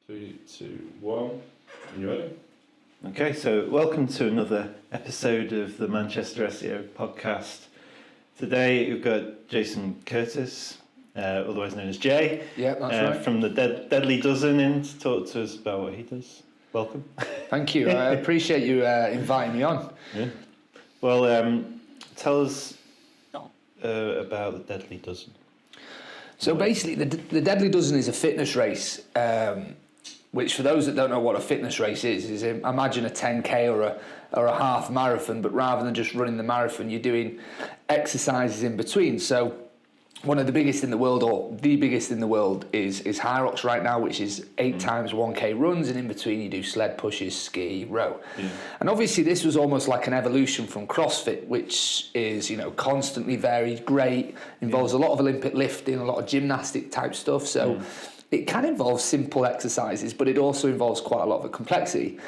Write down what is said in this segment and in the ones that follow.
3, 2, 1. You ready? Okay, so welcome to another episode of the Manchester SEO podcast. Today we've got Jason Curtis, otherwise known as Jay, that's right. from the Deadly Dozen, in to talk to us about what he does. Welcome. Thank you. I appreciate you inviting me on. Yeah. Well, tell us about the Deadly Dozen. So basically, the Deadly Dozen is a fitness race, which for those that don't know what a fitness race is imagine a 10k or a half marathon, but rather than just running the marathon, you're doing exercises in between. So one of the biggest in the world, or the biggest in the world, is High Rocks right now, which is 8 times 1k runs, and in between you do sled pushes, ski, row. Yeah. And obviously this was almost like an evolution from CrossFit, which is, constantly varied, great, involves a lot of Olympic lifting, a lot of gymnastic type stuff. So it can involve simple exercises, but it also involves quite a lot of complexity.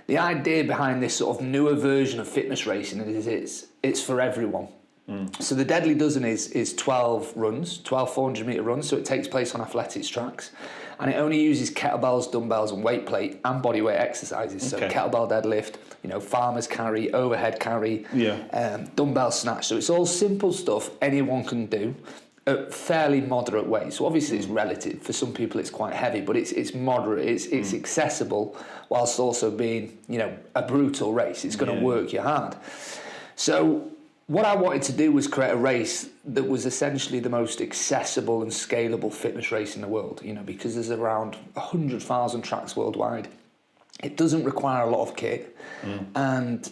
The idea behind this sort of newer version of fitness racing is it's for everyone. So the Deadly Dozen is 12 runs, 12 400-metre runs, so it takes place on athletics tracks, and it only uses kettlebells, dumbbells and weight plate and bodyweight exercises. So kettlebell deadlift, farmer's carry, overhead carry, dumbbell snatch. So it's all simple stuff anyone can do at fairly moderate weight. So obviously it's relative. For some people it's quite heavy, but it's moderate, it's accessible, whilst also being, a brutal race. It's going to work you hard. So what I wanted to do was create a race that was essentially the most accessible and scalable fitness race in the world, because there's around 100,000 tracks worldwide. It doesn't require a lot of kit, and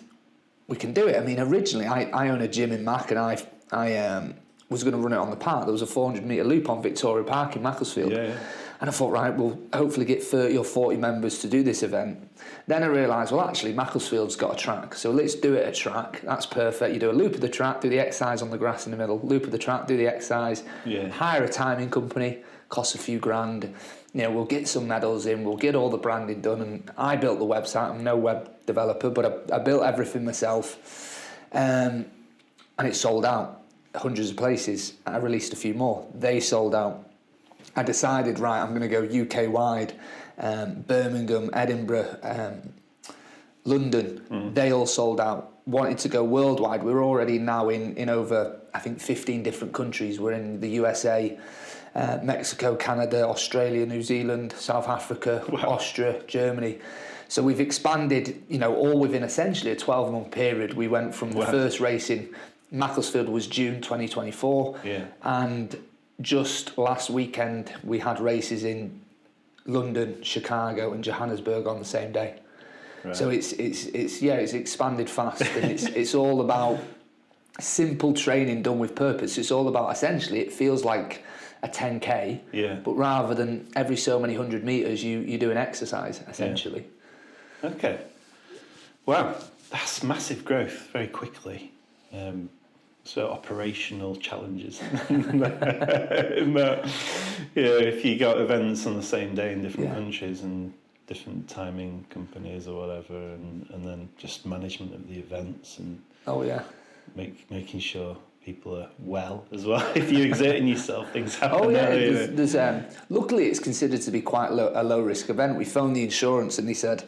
we can do it. I mean, originally I own a gym in Mac, and I was going to run it on the park. There was a 400-metre loop on Victoria Park in Macclesfield. And I thought, right, we'll hopefully get 30 or 40 members to do this event. Then I realised, well, actually, Macclesfield's got a track, so let's do it at a track. That's perfect. You do a loop of the track, do the exercise on the grass in the middle, loop of the track, do the exercise, hire a timing company, costs a few grand. We'll get some medals in, we'll get all the branding done. And I built the website. I'm no web developer, but I built everything myself. And it sold out. Hundreds of places. I released a few more. They sold out. I decided, right, I'm going to go UK-wide, Birmingham, Edinburgh, London, they all sold out. Wanted to go worldwide. We're already now in over, I think, 15 different countries. We're in the USA, Mexico, Canada, Australia, New Zealand, South Africa, Austria, Germany. So we've expanded, all within essentially a 12-month period. We went from the first race in Macclesfield was June 2024, and just last weekend we had races in London, Chicago and Johannesburg on the same day. So it's expanded fast, and it's all about simple training done with purpose. It's all about, essentially, it feels like a 10k, but rather than every so many 100 metres you do an exercise, essentially. Okay. Wow, that's massive growth very quickly. So operational challenges. If you got events on the same day in different countries and different timing companies or whatever, and then just management of the events and making sure people are well as well. If you're exerting yourself, things happen. There's luckily it's considered to be quite a low risk event. We phoned the insurance and they said,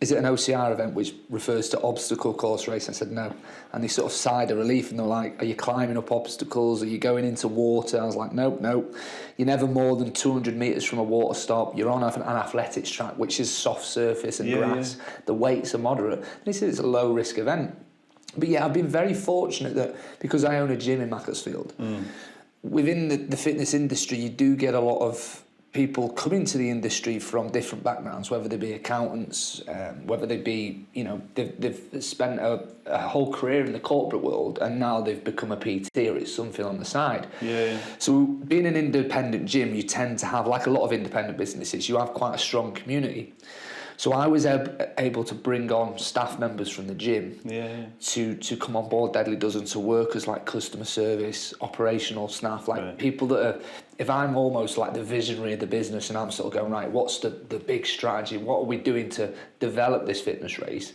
is it an OCR event, which refers to obstacle course race? I said no. And they sort of sighed a relief, and they're like, are you climbing up obstacles? Are you going into water? I was like, nope. You're never more than 200 metres from a water stop. You're on an athletics track, which is soft surface and grass. The weights are moderate. And he said it's a low risk event. But I've been very fortunate that because I own a gym in Macclesfield, within the fitness industry, you do get a lot of people coming to the industry from different backgrounds, whether they be accountants, whether they be, they've spent a whole career in the corporate world and now they've become a PT or it's something on the side. So being an independent gym, you tend to have, like a lot of independent businesses, you have quite a strong community. So I was able to bring on staff members from the gym to come on board Deadly Dozen to work as like customer service, operational staff, like people that are, if I'm almost like the visionary of the business and I'm sort of going, right, what's the big strategy? What are we doing to develop this fitness race?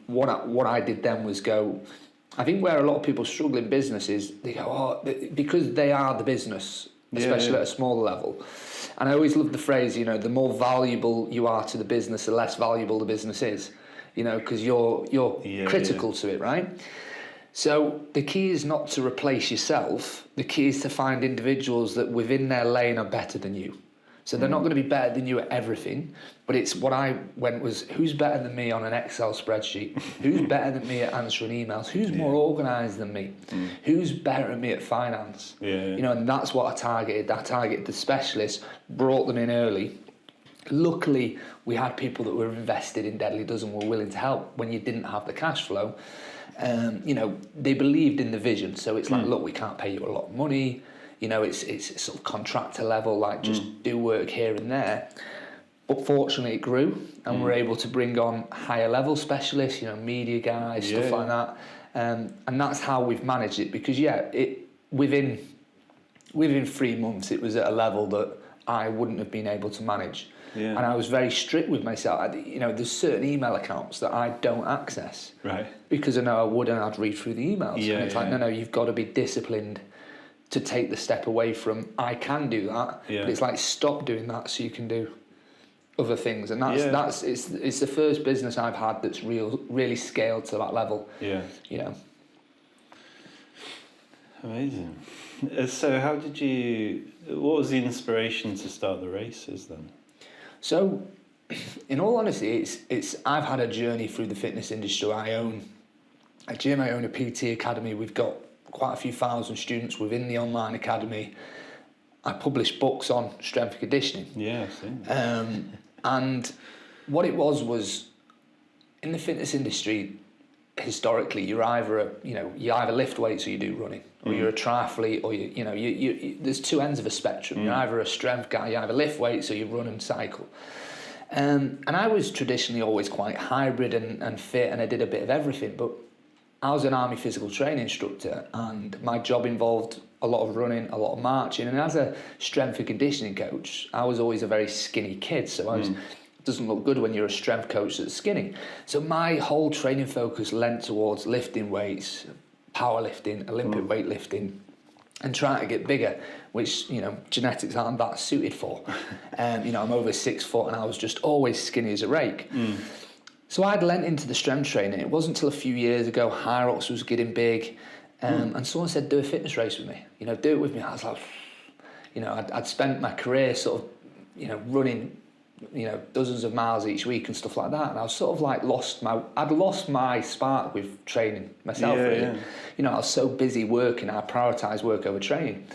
What I did then was go, I think where a lot of people struggle in business is they go, because they are the business, especially at a smaller level. And I always love the phrase, you know, the more valuable you are to the business, the less valuable the business is, you know, because you're critical to it, right? So the key is not to replace yourself. The key is to find individuals that within their lane are better than you. So they're not going to be better than you at everything, but it's what I went was, who's better than me on an Excel spreadsheet? Who's better than me at answering emails? Who's more organised than me? Who's better than me at finance? You know, and that's what I targeted. I targeted the specialists, brought them in early. Luckily, we had people that were invested in Deadly Dozen, were willing to help when you didn't have the cash flow. You know, they believed in the vision. So it's like, look, we can't pay you a lot of money. You know, it's sort of contractor level, like just do work here and there. But fortunately, it grew, and we're able to bring on higher level specialists, you know, media guys, stuff like that. And that's how we've managed it. Because within 3 months, it was at a level that I wouldn't have been able to manage. And I was very strict with myself. You know, there's certain email accounts that I don't access, right? Because I know I would, and I'd read through the emails. And it's like, no, you've got to be disciplined to take the step away from, I can do that, but it's like, stop doing that so you can do other things. And it's the first business I've had that's really scaled to that level. You know. Amazing. So what was the inspiration to start the races then? So, in all honesty, I've had a journey through the fitness industry. I own a gym, I own a PT academy. We've got quite a few thousand students within the online academy. I publish books on strength and conditioning. Yeah, I've seen that. And what it was in the fitness industry, historically, you either lift weights or you do running, or you're a triathlete, or you there's two ends of a spectrum. You're either a strength guy, you either lift weights, or you run and cycle. And I was traditionally always quite hybrid and fit, and I did a bit of everything, but I was an army physical training instructor, and my job involved a lot of running, a lot of marching. And as a strength and conditioning coach, I was always a very skinny kid. So it doesn't look good when you're a strength coach that's skinny. So my whole training focus lent towards lifting weights, powerlifting, Olympic weightlifting, and trying to get bigger, which, you know, genetics aren't that suited for. You know, I'm over 6 foot, and I was just always skinny as a rake. So I'd lent into the strength training. It wasn't until a few years ago, Hyrox was getting big, and someone said, do a fitness race with me. You know, do it with me. I was like, you know, I'd spent my career sort of, you know, running, you know, dozens of miles each week and stuff like that. And I was sort of like I'd lost my spark with training myself, really. You know, I was so busy working, I prioritised work over training.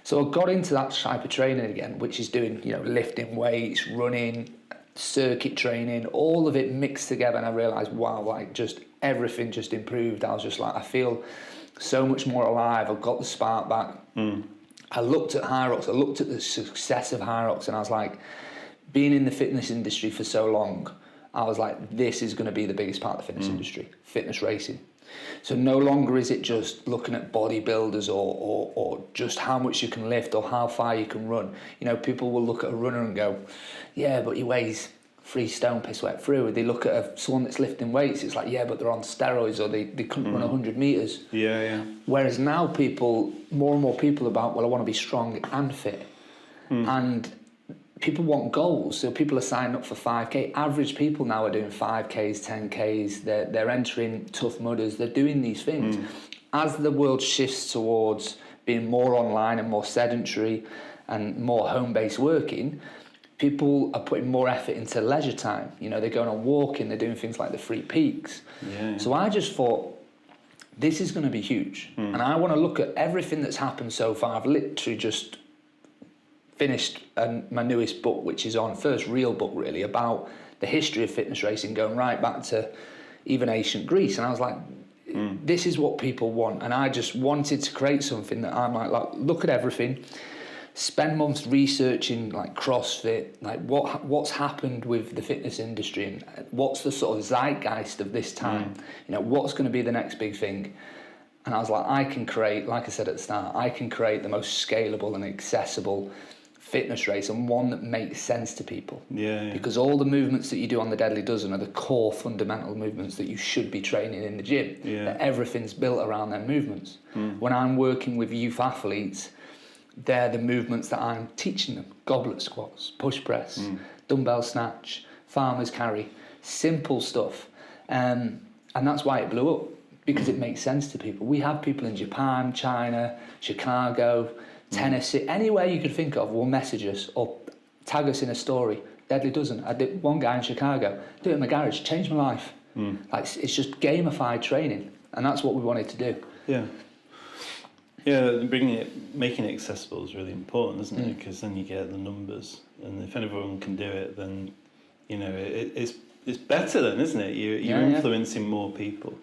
So I got into that type of training again, which is doing, you know, lifting weights, running, circuit training, all of it mixed together, and I realised, wow, like just everything just improved. I was just like, I feel so much more alive. I've got the spark back. I looked at Hyrox, I looked at the success of Hyrox, and I was like, being in the fitness industry for so long, I was like, this is going to be the biggest part of the fitness industry, fitness racing. So no longer is it just looking at bodybuilders or just how much you can lift or how far you can run. You know, people will look at a runner and go, yeah, but he weighs 3 stone piss wet through. They look at someone that's lifting weights, it's like, yeah, but they're on steroids, or they couldn't run 100 metres. Whereas now more and more people about, well, I want to be strong and fit. And people want goals, so people are signing up for 5K. Average people now are doing 5Ks, 10Ks. They're entering Tough Mudders. They're doing these things. As the world shifts towards being more online and more sedentary and more home-based working, people are putting more effort into leisure time. You know, they're going on walking, they're doing things like the Free Peaks. So I just thought, this is going to be huge. And I want to look at everything that's happened so far. I've literally just finished my newest book, which is on first real book really about the history of fitness racing, going right back to even ancient Greece. And I was like, this is what people want. And I just wanted to create something that I might like look at everything, spend months researching like CrossFit, like what's happened with the fitness industry and what's the sort of zeitgeist of this time. You know, what's going to be the next big thing. And I was like, I can create, like I said at the start, I can create the most scalable and accessible fitness race, and one that makes sense to people. Because all the movements that you do on the Deadly Dozen are the core fundamental movements that you should be training in the gym. That everything's built around their movements. When I'm working with youth athletes, they're the movements that I'm teaching them. Goblet squats, push press, dumbbell snatch, farmer's carry, simple stuff. And that's why it blew up, because it makes sense to people. We have people in Japan, China, Chicago, Tennessee, anywhere you could think of will message us or tag us in a story. Deadly doesn't. I did one guy in Chicago, do it in my garage, changed my life. Like, it's just gamified training, and that's what we wanted to do. Yeah, making it accessible is really important, isn't it? Because then you get the numbers, and if everyone can do it, then it's better then, isn't it? You're influencing more people.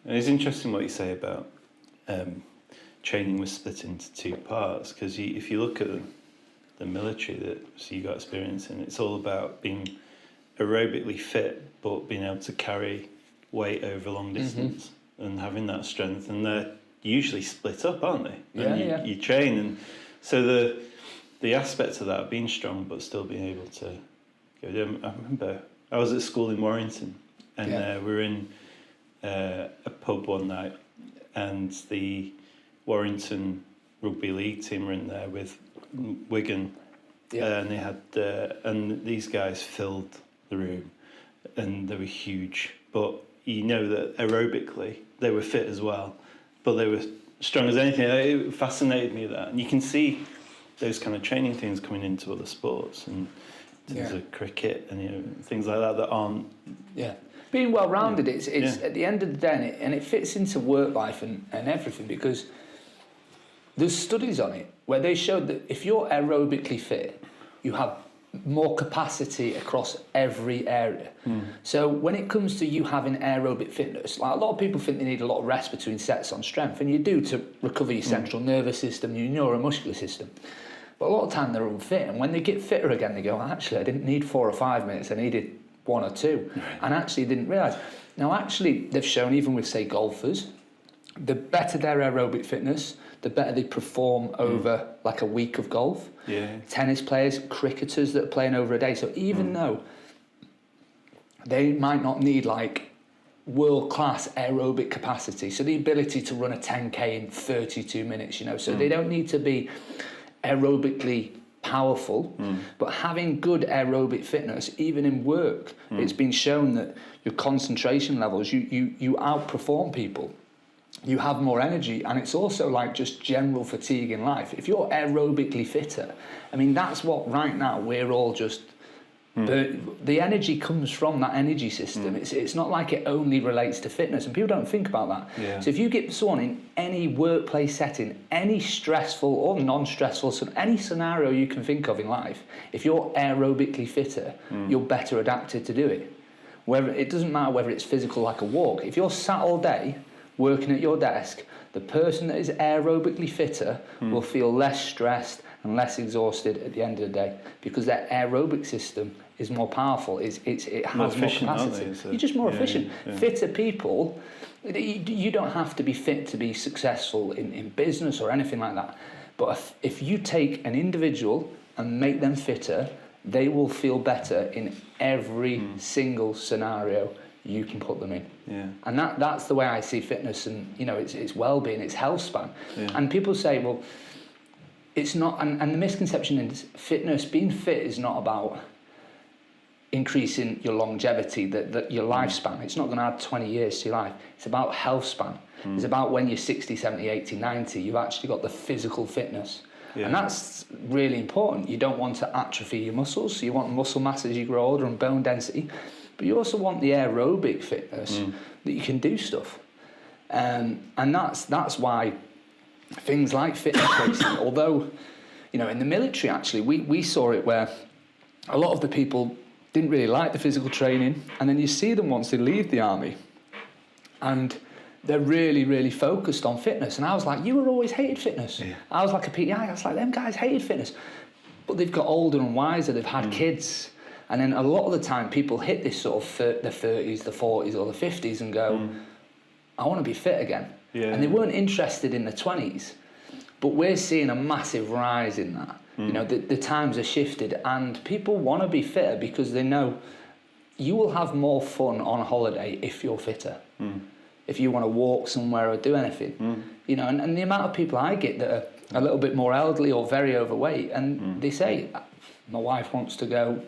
And it's interesting what you say about training was split into two parts, because if you look at the military that you got experience in, it's all about being aerobically fit but being able to carry weight over long distance and having that strength, and they're usually split up, aren't they? You train, and so the aspect of that, being strong but still being able to go down. I remember I was at school in Warrington, and we were in a pub one night, and the Warrington Rugby League team were in there with Wigan, and they had and these guys filled the room, and they were huge, but you know that aerobically they were fit as well, but they were strong as anything. It fascinated me, that, and you can see those kind of training things coming into other sports, and things of cricket and things like that aren't being well rounded. It's at the end of the day, and it fits into work life and everything, because there's studies on it where they showed that if you're aerobically fit, you have more capacity across every area. So when it comes to you having aerobic fitness, like, a lot of people think they need a lot of rest between sets on strength, and you do, to recover your central nervous system, your neuromuscular system. But a lot of the time they're unfit, and when they get fitter again, they go, actually, I didn't need 4 or 5 minutes, I needed 1 or 2, and actually didn't realise. Now, actually, they've shown, even with, say, golfers, the better their aerobic fitness, the better they perform over like a week of golf. Tennis players, cricketers that are playing over a day. So even though they might not need like world-class aerobic capacity, so the ability to run a 10k in 32 minutes, so they don't need to be aerobically powerful, but having good aerobic fitness, even in work, it's been shown that your concentration levels, you outperform people. You have more energy, and it's also like just general fatigue in life. If you're aerobically fitter, I mean, that's what right now we're all just... The energy comes from that energy system. It's not like it only relates to fitness, and people don't think about that. So if you get someone in any workplace setting, any stressful or non-stressful, any scenario you can think of in life, if you're aerobically fitter, you're better adapted to do it. It doesn't matter whether it's physical, like a walk. If you're sat all day working at your desk, the person that is aerobically fitter will feel less stressed and less exhausted at the end of the day, because their aerobic system is more powerful. It has more capacity. You're just more efficient. Fitter people, you don't have to be fit to be successful in business or anything like that. But if you take an individual and make them fitter, they will feel better in every single scenario you can put them in. And that's the way I see fitness, and it's well-being, it's health span. And people say, well, it's not, and the misconception is fitness, being fit is not about increasing your longevity, your lifespan. It's not going to add 20 years to your life. It's about health span. It's about when you're 60, 70, 80, 90, you've actually got the physical fitness. And that's really important. You don't want to atrophy your muscles, so you want muscle mass as you grow older and bone density. But you also want the aerobic fitness that you can do stuff, and that's why things like fitness racing. Although, in the military, actually, we saw it where a lot of the people didn't really like the physical training, and then you see them once they leave the army, and they're really, really focused on fitness. And I was like, you were always hated fitness. I was like a PI. I was like, them guys hated fitness, but they've got older and wiser. They've had kids. And then a lot of the time, people hit this sort of the 30s, the 40s, or the 50s and go, I want to be fit again. And they weren't interested in the 20s. But we're seeing a massive rise in that. The times are shifted, and people want to be fitter because they know you will have more fun on holiday if you're fitter. if you want to walk somewhere or do anything. You know, and the amount of people I get that are a little bit more elderly or very overweight, and they say, my wife wants to go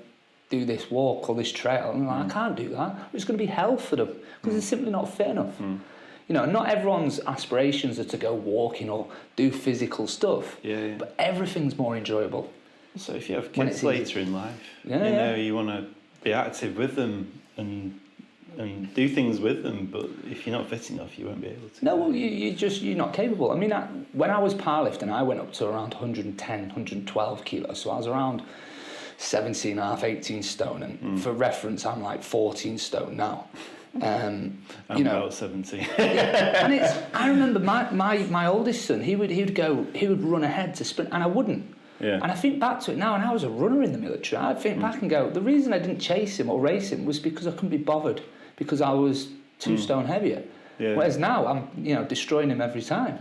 do this walk or this trail, and I'm like, I can't do that. It's going to be hell for them because they're simply not fit enough. You know, not everyone's aspirations are to go walking or do physical stuff, but everything's more enjoyable. So if you have kids later in life, you know, you want to be active with them and do things with them, but if you're not fit enough, you won't be able to. No, well, you're not capable. I mean, when I was powerlifting, I went up to around 110, 112 kilos, so I was around 17 and a half, 18 stone, and for reference, I'm like 14 stone now. I'm about 17. And I remember my oldest son, he would run ahead to sprint, and I wouldn't. Yeah. And I think back to it now, and I was a runner in the military. I think back and go, the reason I didn't chase him or race him was because I couldn't be bothered, because I was 2 stone heavier. Yeah. Whereas now I'm, you know, destroying him every time.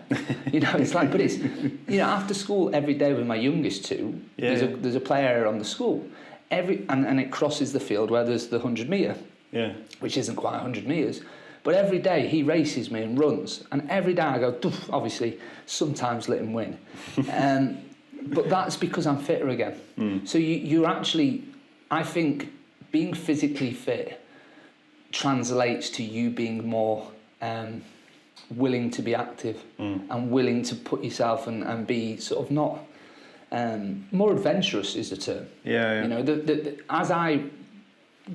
You know, it's like, but it's, you know, after school every day with my youngest two, there's a play area on the school, and it crosses the field where there's the 100 metre, which isn't quite 100 metres. But every day he races me and runs, and every day I go, doof, obviously, sometimes let him win. But that's because I'm fitter again. So you're actually, I think, being physically fit translates to you being more willing to be active and willing to put yourself and be sort of not more adventurous is the term. You know, as I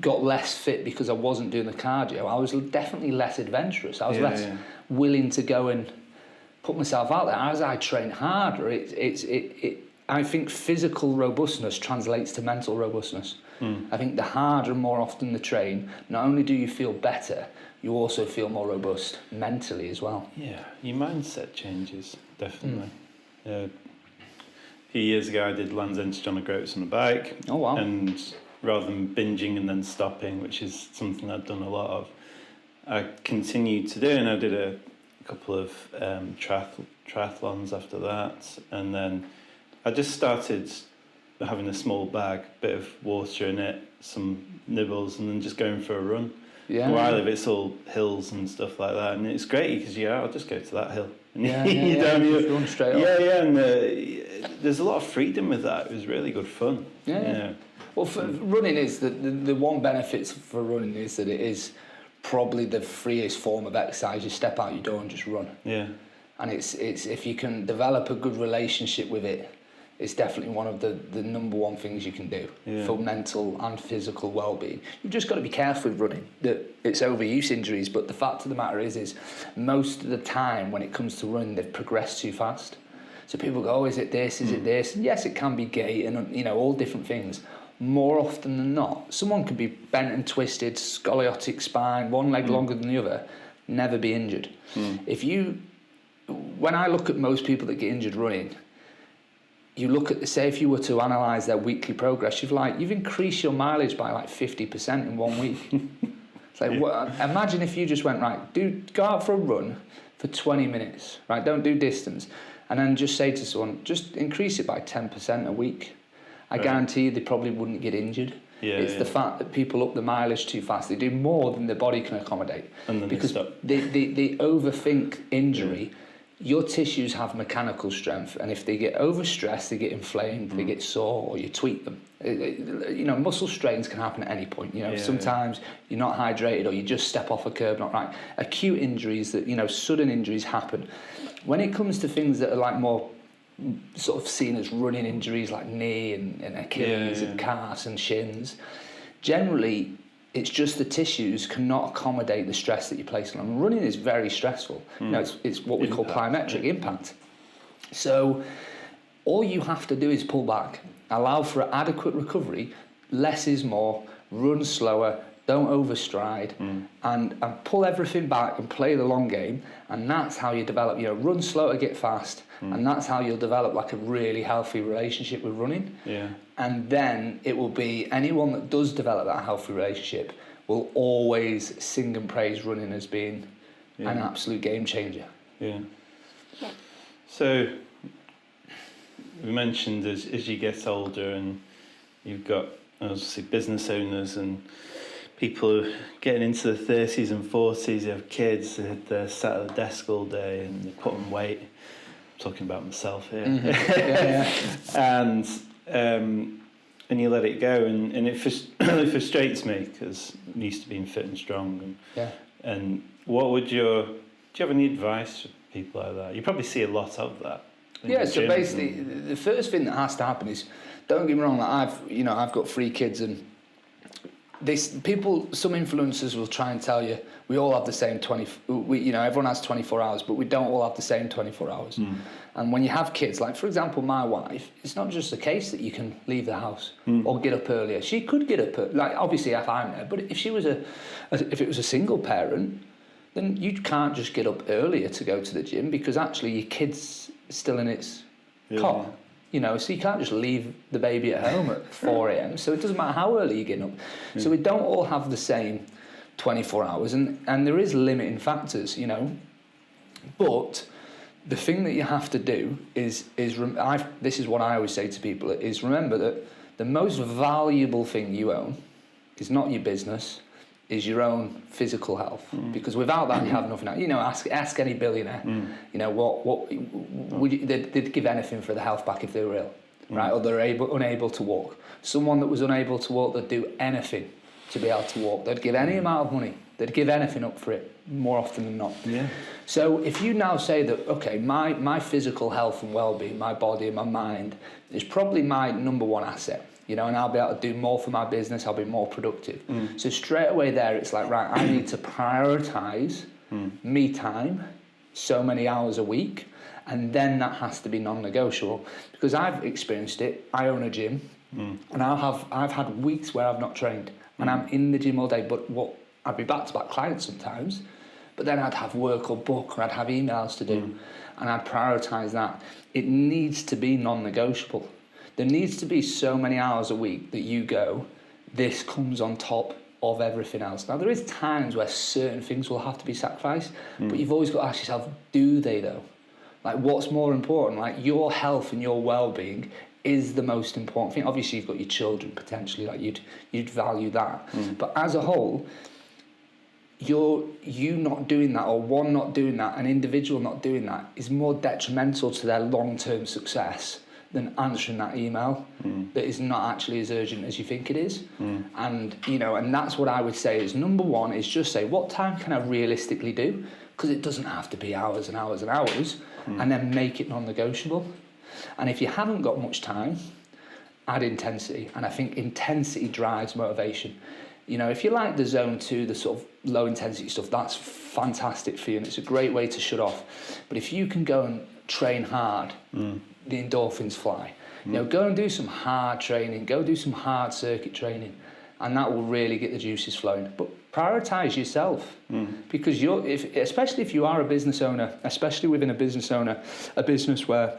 got less fit because I wasn't doing the cardio, I was definitely less adventurous. I was less willing to go and put myself out there. As I train harder, I think physical robustness translates to mental robustness. I think the harder and more often the train, not only do you feel better, you also feel more robust mentally as well. Yeah, your mindset changes, definitely. A few years ago I did Land's End to John O'Groats on a bike. Oh wow. And rather than binging and then stopping, which is something I'd done a lot of, I continued to do, and I did a couple of triathlons after that, and then I just started having a small bag, bit of water in it, some nibbles, and then just going for a run. Where I live, it's all hills and stuff like that, and it's great because I'll just go to that hill. And you run straight off. And there's a lot of freedom with that. It was really good fun. Well, running is the one benefit for running is that it is probably the freest form of exercise. You step out your door and just run. And it's if you can develop a good relationship with it, it's definitely one of the number one things you can do for mental and physical well-being. You've just got to be careful with running, that it's overuse injuries, but the fact of the matter is most of the time when it comes to running, they've progressed too fast. So people go, oh, is it this, is it this? And yes, it can be gait and, you know, all different things. More often than not, someone can be bent and twisted, scoliotic spine, one leg longer than the other, never be injured. When I look at most people that get injured running, you look at, say, if you were to analyse their weekly progress, you've increased your mileage by like 50% in 1 week. It's like, imagine if you just went, right, go out for a run for 20 minutes, right, don't do distance, and then just say to someone, just increase it by 10% a week. I guarantee you they probably wouldn't get injured. It's the fact that people up the mileage too fast. They do more than their body can accommodate. And then because they overthink injury. Your tissues have mechanical strength, and if they get overstressed, they get inflamed, they get sore, or you tweak them. You know, muscle strains can happen at any point. You know, sometimes you're not hydrated, or you just step off a curb not right. Acute injuries, sudden injuries happen. When it comes to things that are like more sort of seen as running injuries, like knee and Achilles and calves and shins, generally it's just the tissues cannot accommodate the stress that you place on them. Running is very stressful. You know, it's what we call plyometric impact. So all you have to do is pull back, allow for adequate recovery. Less is more. Run slower. Don't overstride, and pull everything back and play the long game. And that's how you develop. Run slow to get fast, and that's how you'll develop like a really healthy relationship with running. And then it will be anyone that does develop that healthy relationship will always sing and praise running as being an absolute game changer. So we mentioned as you get older and you've got obviously business owners and people getting into the 30s and 40s, they have kids, they're sat at the desk all day and they put on weight. I'm talking about myself here. And you let it go, and it frustrates me because I'm used to being fit and strong. And do you have any advice for people like that? You probably see a lot of that. Yeah, so basically, the first thing that has to happen is, don't get me wrong, like I've got 3 kids, and some influencers will try and tell you we all have the same everyone has 24 hours, but we don't all have the same 24 hours. And when you have kids, like for example, my wife, it's not just the case that you can leave the house or get up earlier. She could get up, like obviously if I'm there, but if it was a single parent, then you can't just get up earlier to go to the gym because actually your kid's still in its cot. So you can't just leave the baby at home at 4 a.m. So it doesn't matter how early you get up. So we don't all have the same 24 hours, and there is limiting factors, But the thing that you have to do is this is what I always say to people, is remember that the most valuable thing you own is not your business, is your own physical health, because without that you have nothing else. Ask any billionaire, what would they'd give anything for the health back if they were ill, right? Or they're unable to walk. Someone that was unable to walk, they'd do anything to be able to walk. They'd give any amount of money. They'd give anything up for it, more often than not. Yeah. So if you now say that, okay, my physical health and well-being, my body and my mind is probably my number one asset, and I'll be able to do more for my business, I'll be more productive. So straight away there, it's like, right, I need to prioritise me time, so many hours a week, and then that has to be non-negotiable. Because I've experienced it, I own a gym, and I've had weeks where I've not trained, and I'm in the gym all day, but I'd be back-to-back clients sometimes, but then I'd have work or book, or I'd have emails to do, and I'd prioritise that. It needs to be non-negotiable. There needs to be so many hours a week that you go, this comes on top of everything else. Now, there is times where certain things will have to be sacrificed, but you've always got to ask yourself, do they though? Like, what's more important? Like, your health and your well-being is the most important thing. Obviously, you've got your children potentially, like you'd value that. But as a whole, you not doing that, or one not doing that, an individual not doing that, is more detrimental to their long-term success than answering that email that is not actually as urgent as you think it is. And that's what I would say is, number one is just say, what time can I realistically do? Because it doesn't have to be hours and hours and hours, and then make it non-negotiable. And if you haven't got much time, add intensity. And I think intensity drives motivation. If you like the zone 2, the sort of low intensity stuff, that's fantastic for you, and it's a great way to shut off. But if you can go and train hard, the endorphins fly. Go and do some hard training, go do some hard circuit training, and that will really get the juices flowing. But prioritise yourself, because especially if you are a business owner, especially within a business where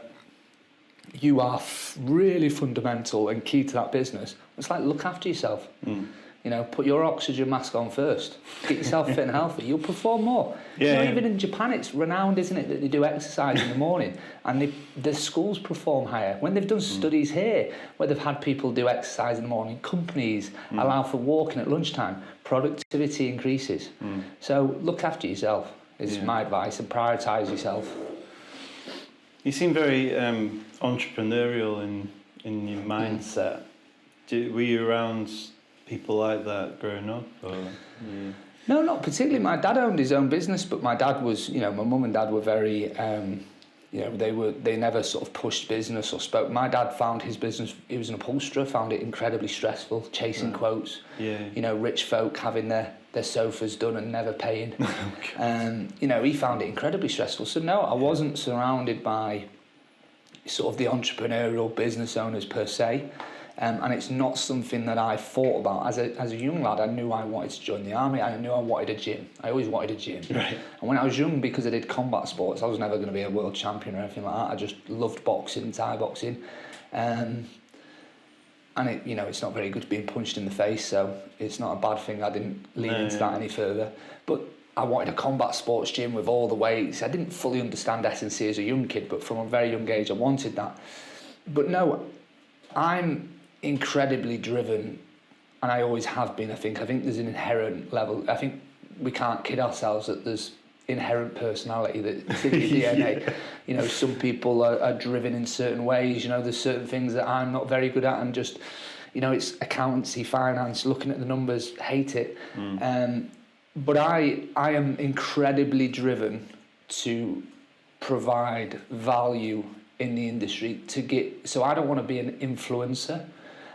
you are really fundamental and key to that business, it's like, look after yourself. Put your oxygen mask on first. Get yourself fit and healthy. You'll perform more. Even in Japan, it's renowned, isn't it, that they do exercise in the morning, and the schools perform higher. When they've done studies here where they've had people do exercise in the morning, companies allow for walking at lunchtime, productivity increases. So look after yourself is my advice, and prioritise yourself. You seem very entrepreneurial in your mindset. Were you around people like that growing up? Or? No, not particularly. My dad owned his own business, but my dad was, my mum and dad were very, they never sort of pushed business or spoke. My dad found his business, he was an upholsterer, found it incredibly stressful, chasing quotes. Rich folk having their sofas done and never paying. He found it incredibly stressful. So no, I wasn't surrounded by sort of the entrepreneurial business owners per se. And it's not something that I thought about. As a young lad, I knew I wanted to join the army. I knew I wanted a gym. I always wanted a gym. Right. And when I was young, because I did combat sports, I was never going to be a world champion or anything like that. I just loved boxing, Thai boxing. And it's not very good being punched in the face, so it's not a bad thing. I didn't lean into that any further. But I wanted a combat sports gym with all the weights. I didn't fully understand S&C as a young kid, but from a very young age, I wanted that. But no, I'm incredibly driven and I always have been. I think there's an inherent level. I think we can't kid ourselves that there's inherent personality that's in your DNA. You know, some people are driven in certain ways. You know, there's certain things that I'm not very good at, and just, you know, it's accountancy, finance, looking at the numbers, hate it. But I am incredibly driven to provide value in the industry so I don't want to be an influencer,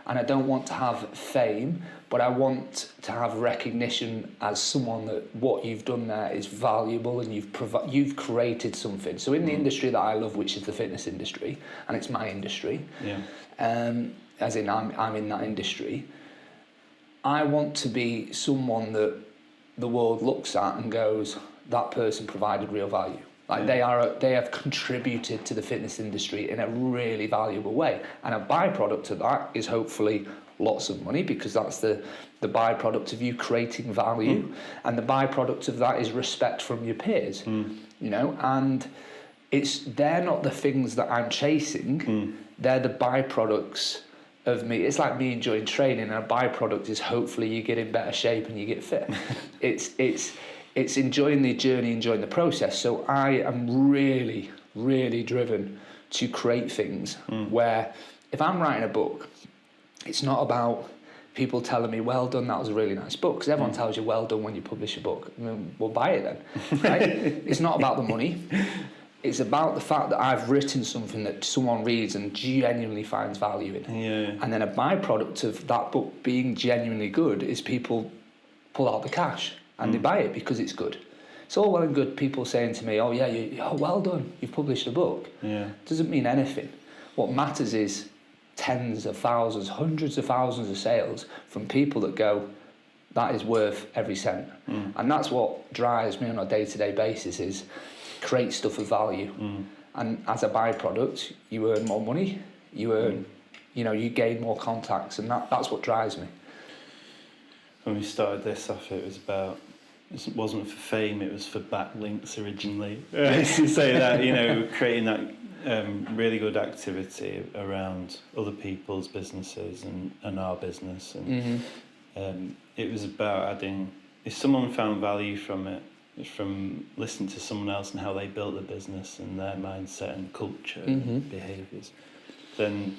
and I don't want to have fame, but I want to have recognition as someone that what you've done there is valuable, and you've created something. So in the industry that I love, which is the fitness industry, and it's my industry, as in I'm in that industry, I want to be someone that the world looks at and goes, that person provided real value. Like they have contributed to the fitness industry in a really valuable way, and a byproduct of that is hopefully lots of money, because that's the byproduct of you creating value, and the byproduct of that is respect from your peers. You know, and they're not the things that I'm chasing. They're the byproducts of me. It's like me enjoying training, and a byproduct is hopefully you get in better shape and you get fit. It's enjoying the journey, enjoying the process. So I am really, really driven to create things where if I'm writing a book, it's not about people telling me, well done, that was a really nice book, because everyone tells you well done when you publish a book. I mean, we'll buy it then, right? It's not about the money. It's about the fact that I've written something that someone reads and genuinely finds value in. And then a byproduct of that book being genuinely good is people pull out the cash and they buy it because it's good. It's all well and good people saying to me, oh yeah, well done, you've published a book. Doesn't mean anything. What matters is tens of thousands, hundreds of thousands of sales from people that go, that is worth every cent. And that's what drives me on a day-to-day basis, is create stuff of value. And as a byproduct, you earn more money, you earn, you know, you gain more contacts, and that's what drives me. When we started this off, it wasn't for fame, it was for backlinks originally. To say that, you know, creating that really good activity around other people's businesses and our business, and it was about adding, if someone found value from it, from listening to someone else and how they built the business and their mindset and culture and behaviours, then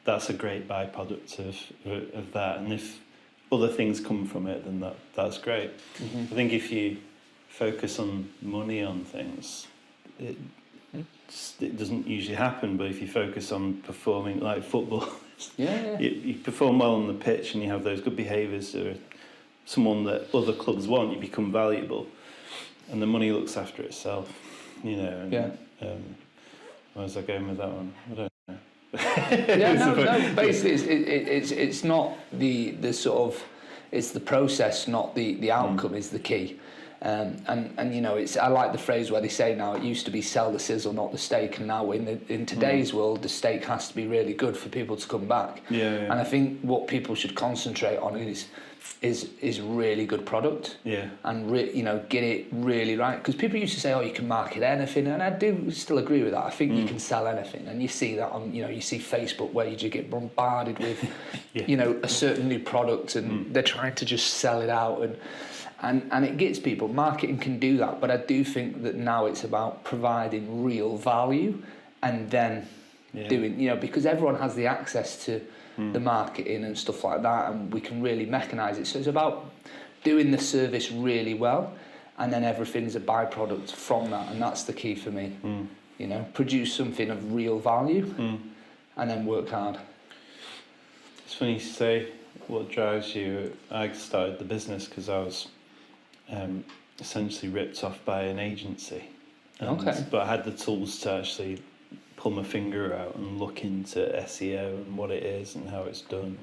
that's a great byproduct of that. And if other things come from it, then that's great. I think if you focus on money on things, it doesn't usually happen. But if you focus on performing, like football, you perform well on the pitch and you have those good behaviours, or someone that other clubs want, you become valuable, and the money looks after itself. You know. And, where was I going with that one? I don't know. No. Basically, it's not the sort of, it's the process, not the outcome is the key. And you know, I like the phrase where they say now, it used to be sell the sizzle, not the steak, and now in today's world, the steak has to be really good for people to come back. And I think what people should concentrate on is really good product. And you know, get it really right, because people used to say, oh, you can market anything, and I do still agree with that. I think you can sell anything, and you see that on, you know, you see Facebook where you just get bombarded with you know, a certain new product, and they're trying to just sell it out, and it gets people. Marketing can do that, but I do think that now it's about providing real value, and then doing, you know, because everyone has the access to the marketing and stuff like that, and we can really mechanise it. So it's about doing the service really well, and then everything's a byproduct from that, and that's the key for me. You know, produce something of real value, and then work hard. It's funny you say what drives you. I started the business because I was essentially ripped off by an agency, but I had the tools to actually pull my finger out and look into SEO and what it is and how it's done.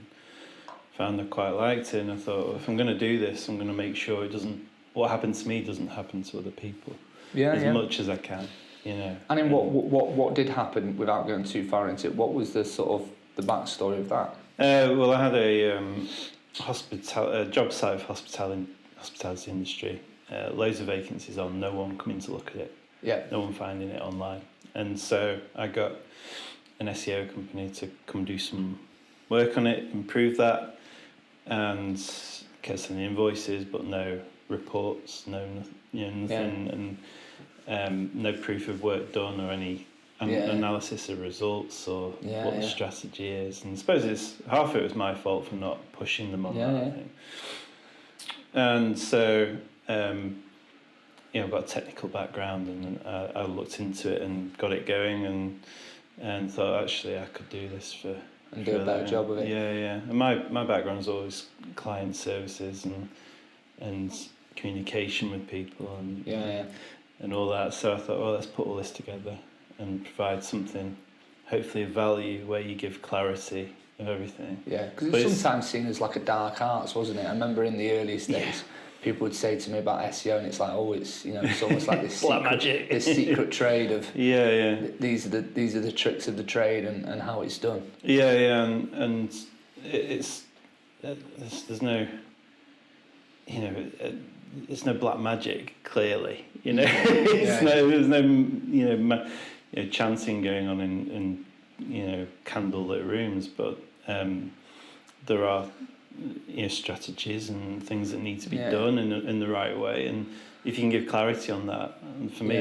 Found I quite liked it, and I thought, well, if I'm going to do this, I'm going to make sure what happened to me doesn't happen to other people as much as I can, you know. And then what did happen, without going too far into it? What was the sort of the backstory of that? Well, I had a job site of hospitality industry, loads of vacancies on, no one coming to look at it, no one finding it online. And so I got an SEO company to come do some work on it, improve that. and kept sending invoices, but no reports, nothing, and no proof of work done or any analysis of results or what the strategy is. And I suppose half of it was my fault for not pushing them on that. I think. And so, I've got a technical background, and I looked into it and got it going, and thought actually I could do this and do a better job of it. Yeah. And my background is always client services and communication with people and all that. So I thought, well, let's put all this together and provide something, hopefully of value, where you give clarity of everything. Yeah, because it's sometimes seen as like a dark arts, wasn't it? I remember in the earliest days, people would say to me about SEO, and it's like, it's almost like this black magic, this secret trade of these are the tricks of the trade and how it's done. And it's there's no it's no black magic, clearly. There's no chanting going on in candlelit rooms, but there are strategies and things that need to be done in the right way, and if you can give clarity on that, and for me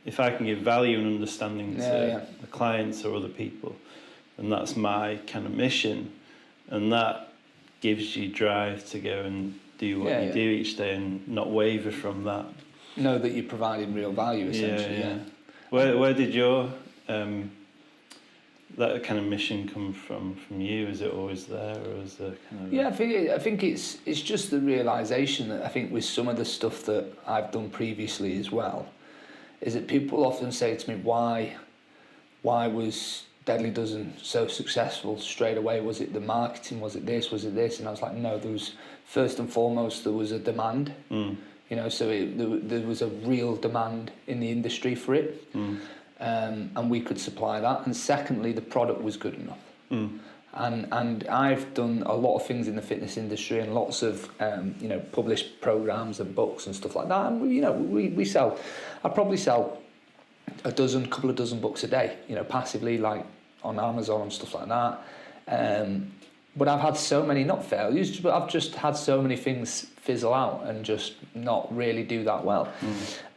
if I can give value and understanding to the clients or other people, and that's my kind of mission, and that gives you drive to go and do what you do each day and not waver from that. Know that you're providing real value, essentially. Where did your that kind of mission come from you? Is it always there, or is there kind of... I think it's just the realisation that I think with some of the stuff that I've done previously as well, is that people often say to me, why was Deadly Dozen so successful straight away? Was it the marketing? Was it this? And I was like, no, there was, first and foremost, there was a demand. So there was a real demand in the industry for it. And we could supply that. And secondly, the product was good enough. And I've done a lot of things in the fitness industry and lots of published programs and books and stuff like that. And we sell. I probably sell a couple of dozen books a day. Passively, like on Amazon and stuff like that. But I've had so many, not failures, but I've just had so many things fizzle out and just not really do that well.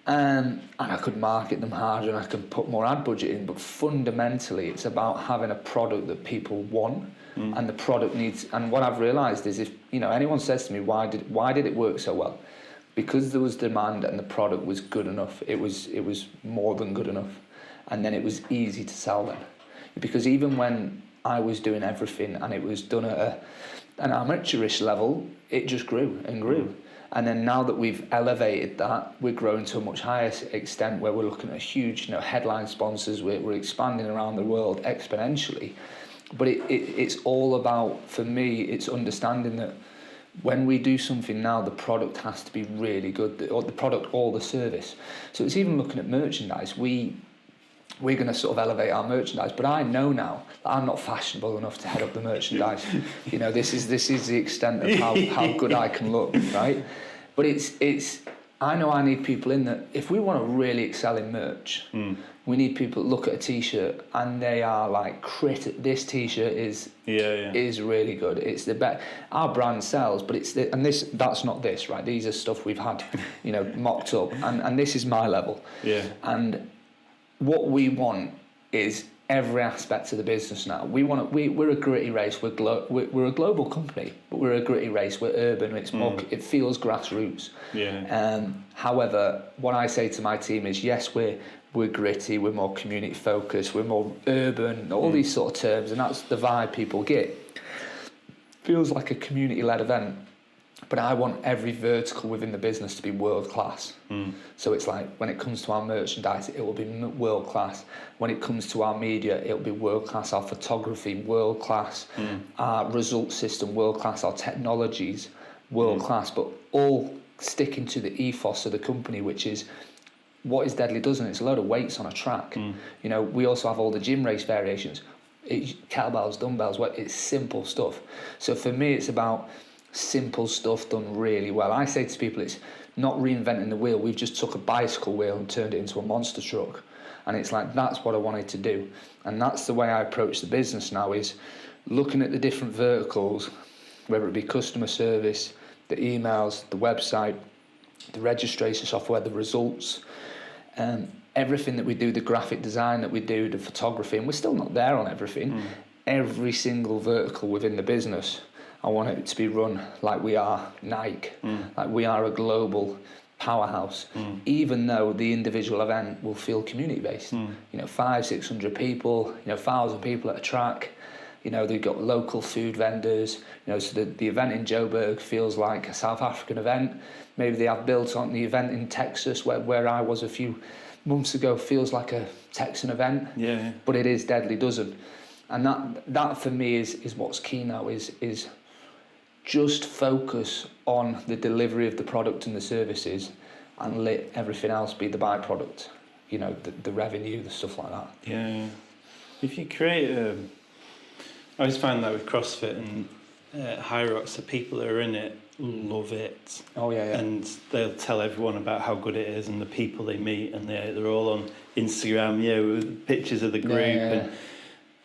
And I could market them harder and I could put more ad budget in, but fundamentally it's about having a product that people want, and the product needs. And what I've realised is, if anyone says to me, why did it work so well? Because there was demand and the product was good enough. It was more than good enough, and then it was easy to sell them. Because even when I was doing everything and it was done at an amateurish level, it just grew and grew. And then now that we've elevated that, we're growing to a much higher extent where we're looking at huge, headline sponsors. We're expanding around the world exponentially. But it's all about, for me, it's understanding that when we do something now, the product has to be really good, or the product or the service. So it's even looking at merchandise. We're going to sort of elevate our merchandise, but I know now that I'm not fashionable enough to head up the merchandise. This is the extent of how good I can look, right? But it's I know I need people in that. If we want to really excel in merch, we need people that look at a t-shirt and they are like, this t-shirt is really good. It's the best. Our brand sells, but that's not this, right? These are stuff we've had, mocked up, and this is my level. And what we want is every aspect of the business now. We're a gritty race. We're a global company, but we're a gritty race. We're urban. It feels grassroots. However, what I say to my team is, yes, we're gritty. We're more community focused. We're more urban. All these sort of terms, and that's the vibe people get. Feels like a community-led event. But I want every vertical within the business to be world class. So it's like, when it comes to our merchandise, it will be world class. When it comes to our media, it will be world class. Our photography, world class. Our result system, world class. Our technologies, world class. But all sticking to the ethos of the company, which is, what is Deadly Dozen? It's a load of weights on a track. We also have all the gym race variations. Kettlebells, dumbbells, it's simple stuff. So for me, it's about simple stuff done really well. I say to people, it's not reinventing the wheel. We've just took a bicycle wheel and turned it into a monster truck, and it's like, that's what I wanted to do. And that's the way I approach the business now, is looking at the different verticals, whether it be customer service, the emails, the website, the registration software, the results, everything that we do, the graphic design that we do, the photography, and we're still not there on everything. Every single vertical within the business, I want it to be run like we are Nike, like we are a global powerhouse, even though the individual event will feel community based. 500-600 people, 1,000 people at a track. They've got local food vendors. So the event in Joburg feels like a South African event. Maybe they have built on the event in Texas where I was a few months ago, feels like a Texan event. Yeah. But it is Deadly Dozen, and that for me is what's key now. Is just focus on the delivery of the product and the services, and let everything else be the byproduct. The revenue, the stuff like that. Yeah. If you create I always find that with CrossFit and High Rocks, the people that are in it love it. Oh yeah. And they'll tell everyone about how good it is and the people they meet, and they're all on Instagram, with pictures of the group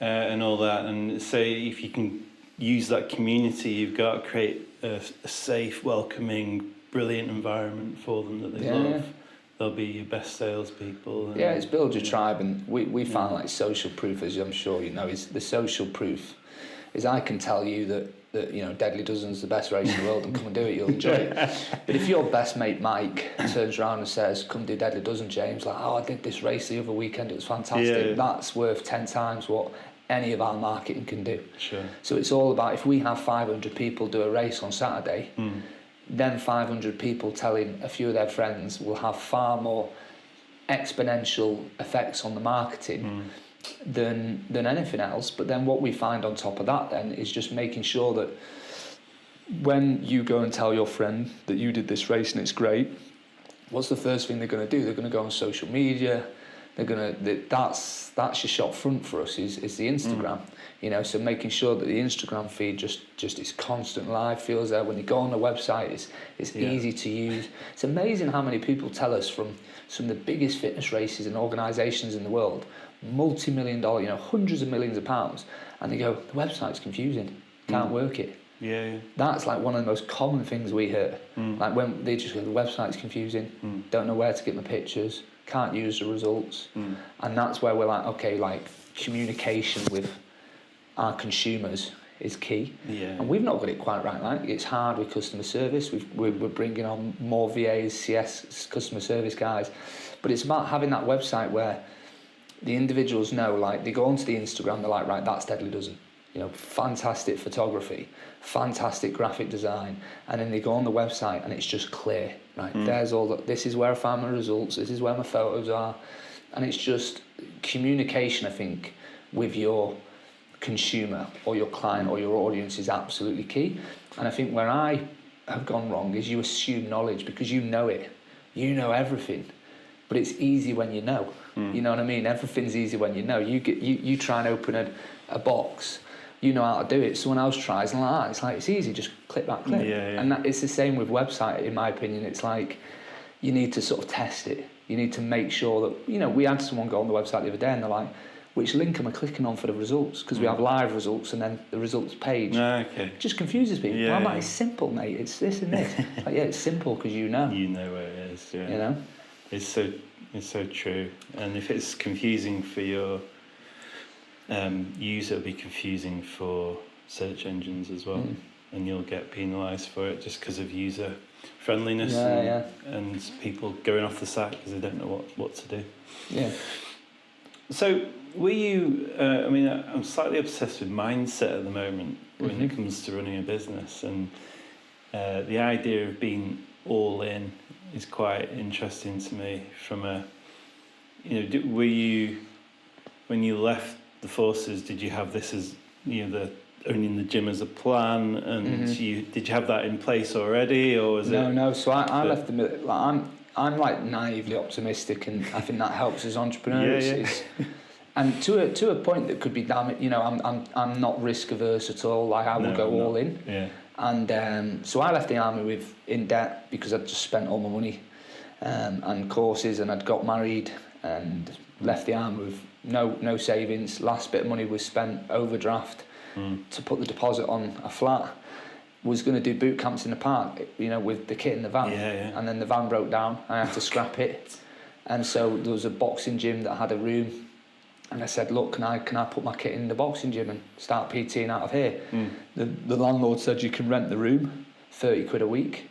and all that. And so if you can use that community you've got to create a safe, welcoming, brilliant environment for them that they love. They'll be your best salespeople. It's build your tribe, and we find like social proof, as I'm sure you know, is the social proof. Is I can tell you that Deadly Dozen's the best race in the world, and come and do it, you'll enjoy it. But if your best mate Mike turns around and says, "Come do Deadly Dozen, James," like, "Oh, I did this race the other weekend, it was fantastic," that's worth 10 times what any of our marketing can do. Sure. So it's all about, if we have 500 people do a race on Saturday, then 500 people telling a few of their friends will have far more exponential effects on the marketing than anything else. But then what we find on top of that then is just making sure that when you go and tell your friend that you did this race and it's great, what's the first thing they're going to do? They're going to go on social media. That's your shop front for us is the Instagram. So making sure that the Instagram feed just is constant live, feels there. When you go on the website, it's easy to use. It's amazing how many people tell us from some of the biggest fitness races and organisations in the world, multi-million-dollar, hundreds of millions of pounds, and they go, the website's confusing, can't work it. Yeah. That's like one of the most common things we hear. Like when they just go, the website's confusing, don't know where to get my pictures, can't use the results. And that's where we're like, okay, like communication with our consumers is key. And we've not got it quite right. Like, it's hard with customer service. We're bringing on more VAs, CS, customer service guys, but it's about having that website where the individuals know, like, they go onto the Instagram, they're like, right, that's Deadly Dozen. Fantastic photography, fantastic graphic design, and then they go on the website and it's just clear, right? There's this is where I found my results, this is where my photos are, and it's just communication, I think, with your consumer or your client or your audience is absolutely key. And I think where I have gone wrong is you assume knowledge because you know it, everything, but it's easy when you know. You know what I mean? Everything's easy when you know. You try and open a box, you know how to do it. Someone else tries and it's easy, just click that click. And it's the same with website, in my opinion. It's like you need to sort of test it. You need to make sure that, we had someone go on the website the other day and they're like, which link am I clicking on for the results? Because we have live results and then the results page. It just confuses people. I'm like, it's simple, mate. It's this and this. It's simple because you know. You know where it is. It's so true. And if it's confusing for your user, it'll be confusing for search engines as well. And you'll get penalised for it just because of user friendliness and people going off the site because they don't know what to do. So were you, I'm slightly obsessed with mindset at the moment when it comes to running a business, and the idea of being all in is quite interesting to me from were you, when you left the forces, did you have this as, the owning the gym as a plan, and did you have that in place already, or was it? No. So I left the military. I'm like naively optimistic, and I think that helps as entrepreneurs. And to a point that could be I'm not risk averse at all. Like I will go all in. And so I left the army in debt because I'd just spent all my money and courses, and I'd got married and left the army with no savings. Last bit of money was spent overdraft to put the deposit on a flat. was going to do boot camps in the park, with the kit in the van. And then the van broke down. I had to scrap it. And so there was a boxing gym that had a room. And I said, look, can I put my kit in the boxing gym and start PTing out of here? The landlord said, you can rent the room, 30 quid a week.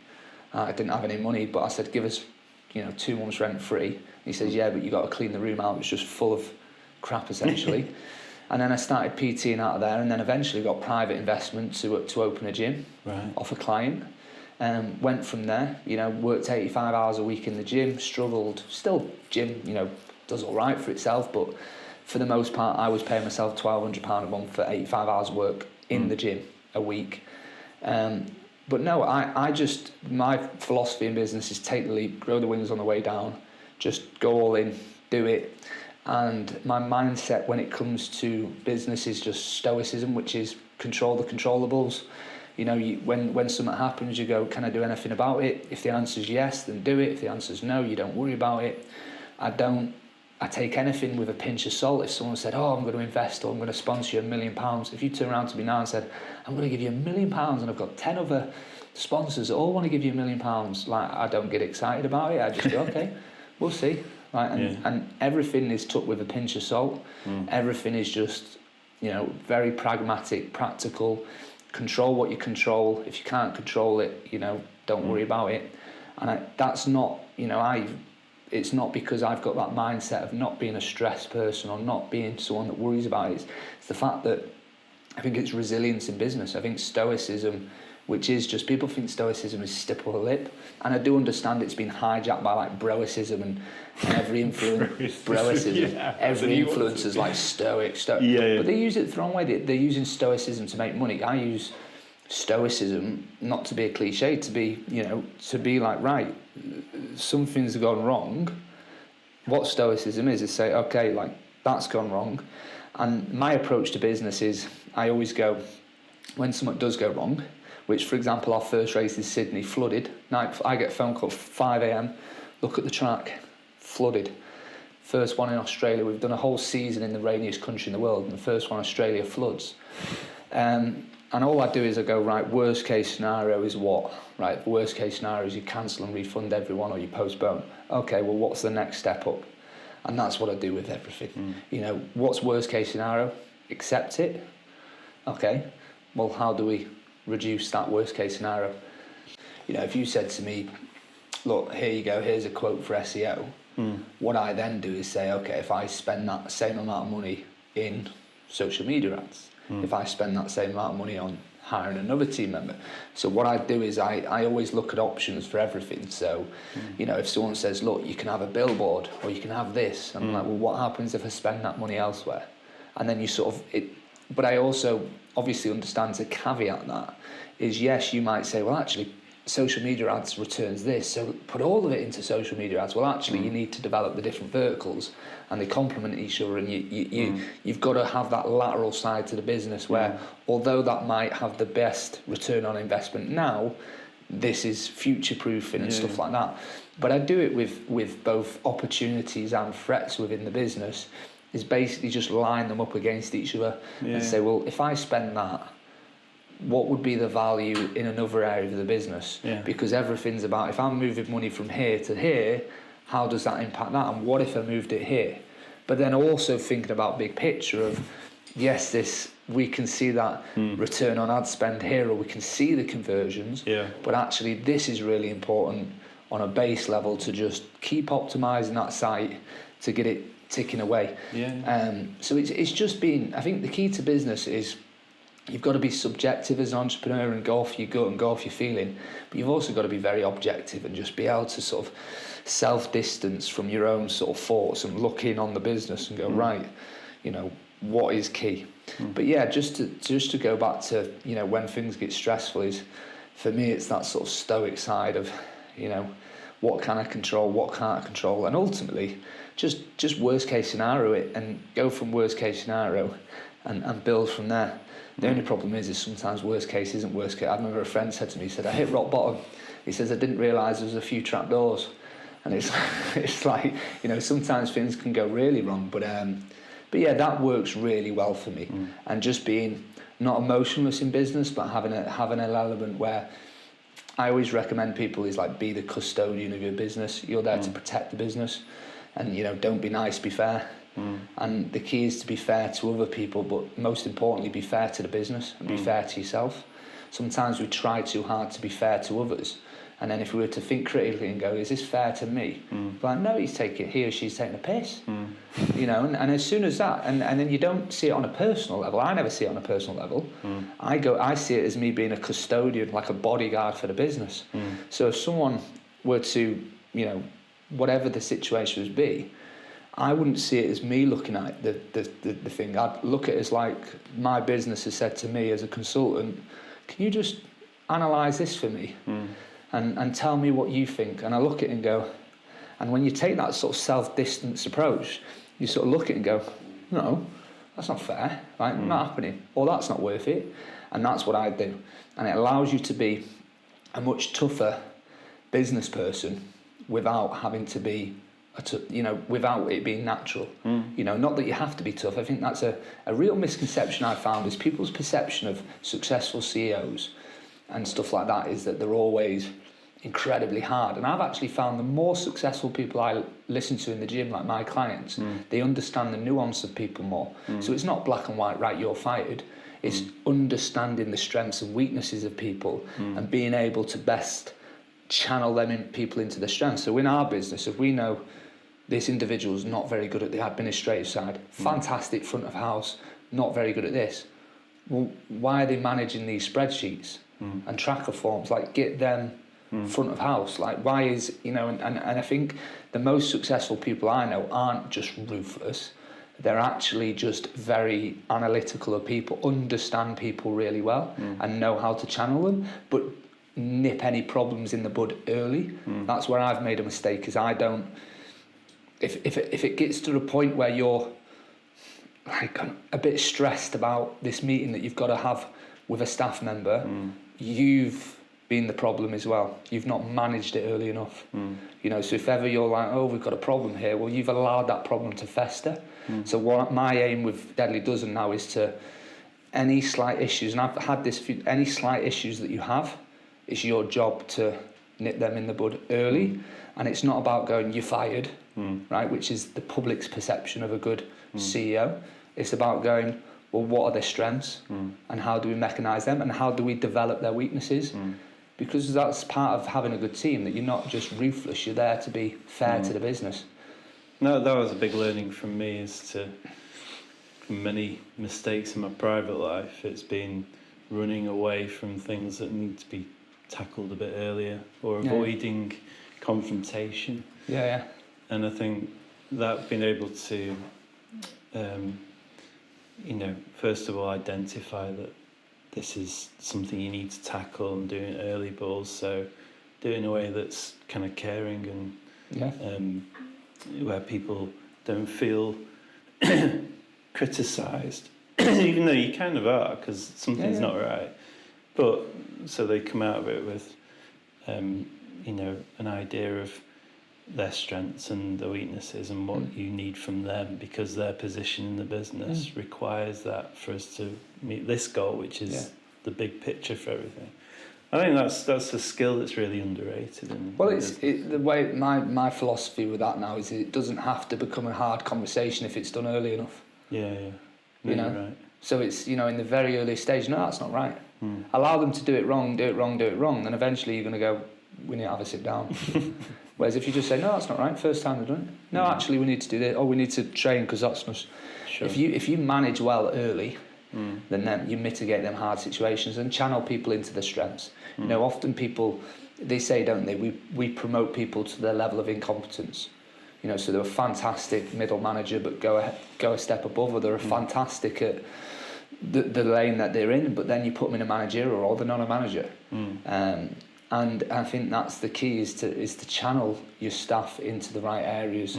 I didn't have any money, but I said, give us, 2 months rent free. He says, yeah, but you got to clean the room out. It's just full of crap, essentially. And then I started PTing out of there, and then eventually got private investment to open a gym off a client. Went from there, worked 85 hours a week in the gym, struggled. Still, gym, does all right for itself, but for the most part, I was paying myself £1,200 a month for 85 hours work in the gym a week. But no, my philosophy in business is take the leap, grow the wings on the way down, just go all in, do it. And my mindset when it comes to business is just stoicism, which is control the controllables. When something happens, you go, can I do anything about it? If the answer's yes, then do it. If the answer's no, you don't worry about it. I take anything with a pinch of salt. If someone said, I'm going to invest or I'm going to sponsor you £1 million, if you turn around to me now and said, I'm going to give you £1 million and I've got 10 other sponsors that all want to give you £1 million, I don't get excited about it. I just go, okay, we'll see. And everything is took with a pinch of salt. Everything is just, very pragmatic, practical. Control what you control. If you can't control it, don't worry about it. And that's not, it's not because I've got that mindset of not being a stressed person or not being someone that worries about it. It's the fact that I think it's resilience in business. I think stoicism, which is just, people think stoicism is stiff upper lip, and I do understand it's been hijacked by like broicism and every broicism, every influencer's like stoic. But they use it the wrong way. They're using stoicism to make money. I use stoicism not to be a cliche, to be, to be like, right, something's gone wrong. What stoicism is say, okay, like that's gone wrong. And my approach to business is I always go, when something does go wrong, which for example, our first race is Sydney, flooded. Night, I get a phone call 5 a.m, look at the track, flooded. First one in Australia, we've done a whole season in the rainiest country in the world, and the first one, Australia, floods. And all I do is I go, right, worst case scenario is what? Right, the worst case scenario is you cancel and refund everyone or you postpone. Okay, well, what's the next step up? And that's what I do with everything. What's worst case scenario? Accept it. Okay, well, how do we reduce that worst case scenario? If you said to me, look, here you go, here's a quote for SEO. What I then do is say, okay, if I spend that same amount of money in social media ads, if I spend that same amount of money on hiring another team member. So what I do is I always look at options for everything. So, if someone says, look, you can have a billboard or you can have this, I'm like, well, what happens if I spend that money elsewhere? And then you sort of, but I also obviously understand to caveat that is, yes, you might say, well, actually, social media ads returns this, so put all of it into social media ads. Well, actually, you need to develop the different verticals, and they complement each other, and you've got to have that lateral side to the business where, although that might have the best return on investment now, this is future-proofing and stuff like that. But I do it with both opportunities and threats within the business, is basically just line them up against each other and say, well, if I spend that, what would be the value in another area of the business? Because everything's about, if I'm moving money from here to here, how does that impact that? And what if I moved it here? But then also thinking about big picture of, yes, we can see that return on ad spend here, or we can see the conversions, but actually this is really important on a base level to just keep optimizing that site to get it ticking away. So it's just been, I think the key to business is you've got to be subjective as an entrepreneur and go off your gut and go off your feeling, but you've also got to be very objective and just be able to sort of self-distance from your own sort of thoughts and look in on the business and go, right, what is key? But just to go back to, when things get stressful, is for me it's that sort of stoic side of, what can I control, what can't I control, and ultimately just worst case scenario it and go from worst case scenario and build from there. The only problem is sometimes worst case isn't worst case. I remember a friend said to me, he said, I hit rock bottom. He says, I didn't realise there was a few trapdoors. And it's like, sometimes things can go really wrong. But yeah, that works really well for me. And just being not emotionless in business, but having an element where I always recommend people is like be the custodian of your business. You're there to protect the business, and don't be nice, be fair. And the key is to be fair to other people, but most importantly, be fair to the business and be fair to yourself. Sometimes we try too hard to be fair to others, and then if we were to think critically and go, is this fair to me? Like, no, he or she's taking a piss. And as soon as that, and then you don't see it on a personal level. I never see it on a personal level. I see it as me being a custodian, like a bodyguard for the business. So if someone were to, whatever the situation would be, I wouldn't see it as me looking at the thing. I'd look at it as like my business has said to me as a consultant, can you just analyse this for me and tell me what you think? And I look at it and go, and when you take that sort of self-distance approach, you sort of look at it and go, no, that's not fair, right? Not happening, or that's not worth it. And that's what I do. And it allows you to be a much tougher business person without having to be without it being natural. Not that you have to be tough. I think that's a real misconception I found is people's perception of successful CEOs and stuff like that is that they're always incredibly hard. And I've actually found the more successful people I listen to in the gym, like my clients, they understand the nuance of people more. So it's not black and white, right, you're fired. It's understanding the strengths and weaknesses of people and being able to best channel people into their strengths. So in our business, if we know this individual's not very good at the administrative side, fantastic front of house, not very good at this, well, why are they managing these spreadsheets and tracker forms? Like, get them front of house. Like, why is, and I think the most successful people I know aren't just ruthless. They're actually just very analytical of people, understand people really well and know how to channel them, but nip any problems in the bud early. That's where I've made a mistake, is I don't, if it gets to the point where you're like a bit stressed about this meeting that you've got to have with a staff member, you've been the problem as well. You've not managed it early enough. So if ever you're like, oh, we've got a problem here, well, you've allowed that problem to fester. So what my aim with Deadly Dozen now is to, any slight issues, and I've had this, any slight issues that you have, it's your job to nip them in the bud early. And it's not about going, you're fired, right, which is the public's perception of a good CEO. It's about going, well, what are their strengths and how do we mechanise them and how do we develop their weaknesses? Because that's part of having a good team, that you're not just ruthless, you're there to be fair to the business. No, that was a big learning from me, is to many mistakes in my private life. It's been running away from things that need to be tackled a bit earlier, or avoiding confrontation. And I think that being able to first of all identify that this is something you need to tackle and do it early, but also do it in a way that's kind of caring and where people don't feel criticised, even though you kind of are, because something's not right. But so they come out of it with, an idea of their strengths and their weaknesses and what you need from them, because their position in the business requires that for us to meet this goal, which is the big picture for everything. I think that's a skill that's really underrated. The way my philosophy with that now is it doesn't have to become a hard conversation if it's done early enough. Right. So it's, in the very early stage, no, that's not right. Allow them to do it wrong, then eventually you're going to go, we need to have a sit down. Whereas if you just say, no, that's not right, first time they've done it. No, actually we need to do this, or we need to train because that's not... Sure. If you manage well early, then you mitigate them hard situations and channel people into their strengths. Often people, they say, don't they, we promote people to their level of incompetence. So they're a fantastic middle manager, but go a step above, or they're fantastic at the lane that they're in, but then you put them in a managerial role, they're not a manager. And I think that's the key, is to channel your staff into the right areas,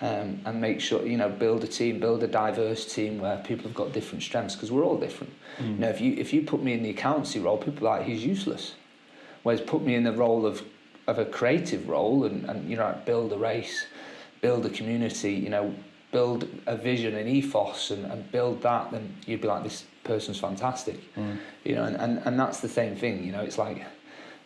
and make sure, build a team, build a diverse team where people have got different strengths, because we're all different. If you put me in the accountancy role, people are like, he's useless. Whereas put me in the role of a creative role and build a race, build a community, build a vision, an ethos, and build that, then you'd be like, this person's fantastic. You know, and that's the same thing. You know, it's like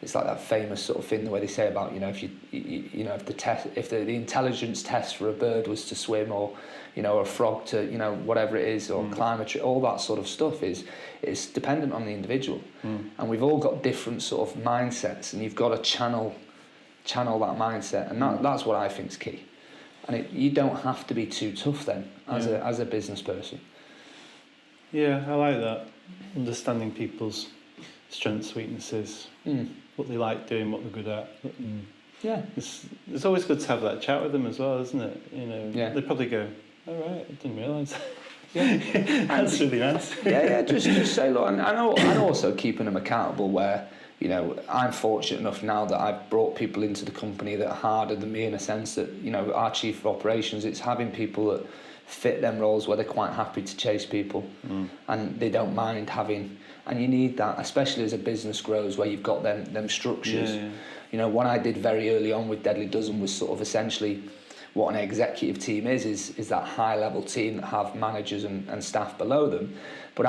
that famous sort of thing where they say about, you know, if if the intelligence test for a bird was to swim, or, you know, a frog to, you know, whatever it is, or climb a tree, all that sort of stuff it's dependent on the individual. And we've all got different sort of mindsets, and you've got to channel that mindset, and that's what I think is key. And you don't have to be too tough then as a business person. Yeah, I like that. Understanding people's strengths, weaknesses, what they like doing, what they're good at. Yeah. It's always good to have that chat with them as well, isn't it? You know, they probably go, all right, I didn't realise. Yeah. That's really nice. Yeah, just say, look, and also keeping them accountable where, you know, I'm fortunate enough now that I've brought people into the company that are harder than me, in a sense that, you know, our chief of operations, it's having people that fit them roles where they're quite happy to chase people and they don't mind having, and you need that, especially as a business grows where you've got them structures. You know, what I did very early on with Deadly Dozen was sort of essentially what an executive team is that high level team that have managers and staff below them. But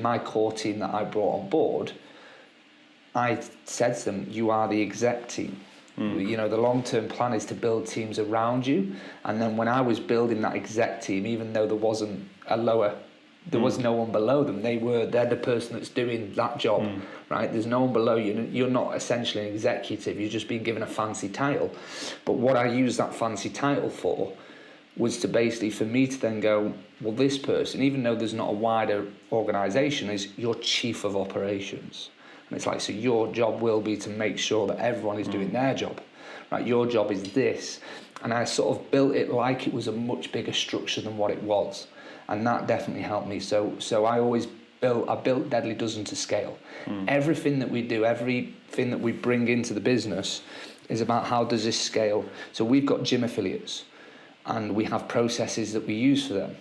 my core team that I brought on board, I said to them, you are the exec team. You know, the long-term plan is to build teams around you. And then when I was building that exec team, even though there was no one below them, they're the person that's doing that job, right? There's no one below you. You're not essentially an executive. You're just being given a fancy title. But what I used that fancy title for was to basically, for me to then go, well, this person, even though there's not a wider organisation, is your chief of operations. And it's like, so your job will be to make sure that everyone is doing their job, right? Your job is this. And I sort of built it like it was a much bigger structure than what it was. And that definitely helped me. So I built Deadly Dozen to scale. Everything that we do, everything that we bring into the business is about how does this scale. So we've got gym affiliates and we have processes that we use for them.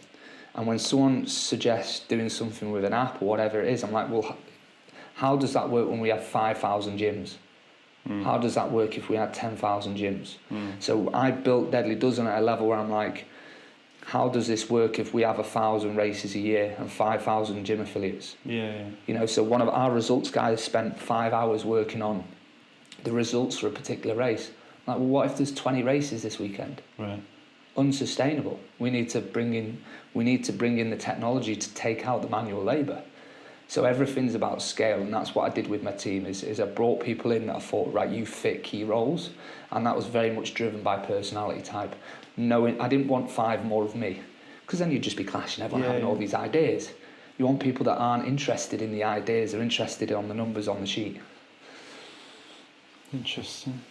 And when someone suggests doing something with an app or whatever it is, I'm like, well, how does that work when we have 5,000 gyms? How does that work if we had 10,000 gyms? So I built Deadly Dozen at a level where I'm like, how does this work if we have 1,000 races a year and 5,000 gym affiliates? You know, so one of our results guys spent 5 hours working on the results for a particular race. Like, well, what if there's 20 races this weekend? Right. Unsustainable. We need to bring in the technology to take out the manual labour. So everything's about scale, and that's what I did with my team, is I brought people in that I thought, right, you fit key roles, and that was very much driven by personality type. Knowing I didn't want 5 more of me, because then you'd just be clashing, everyone having all these ideas. You want people that aren't interested in the ideas, they're interested on the numbers on the sheet. Interesting.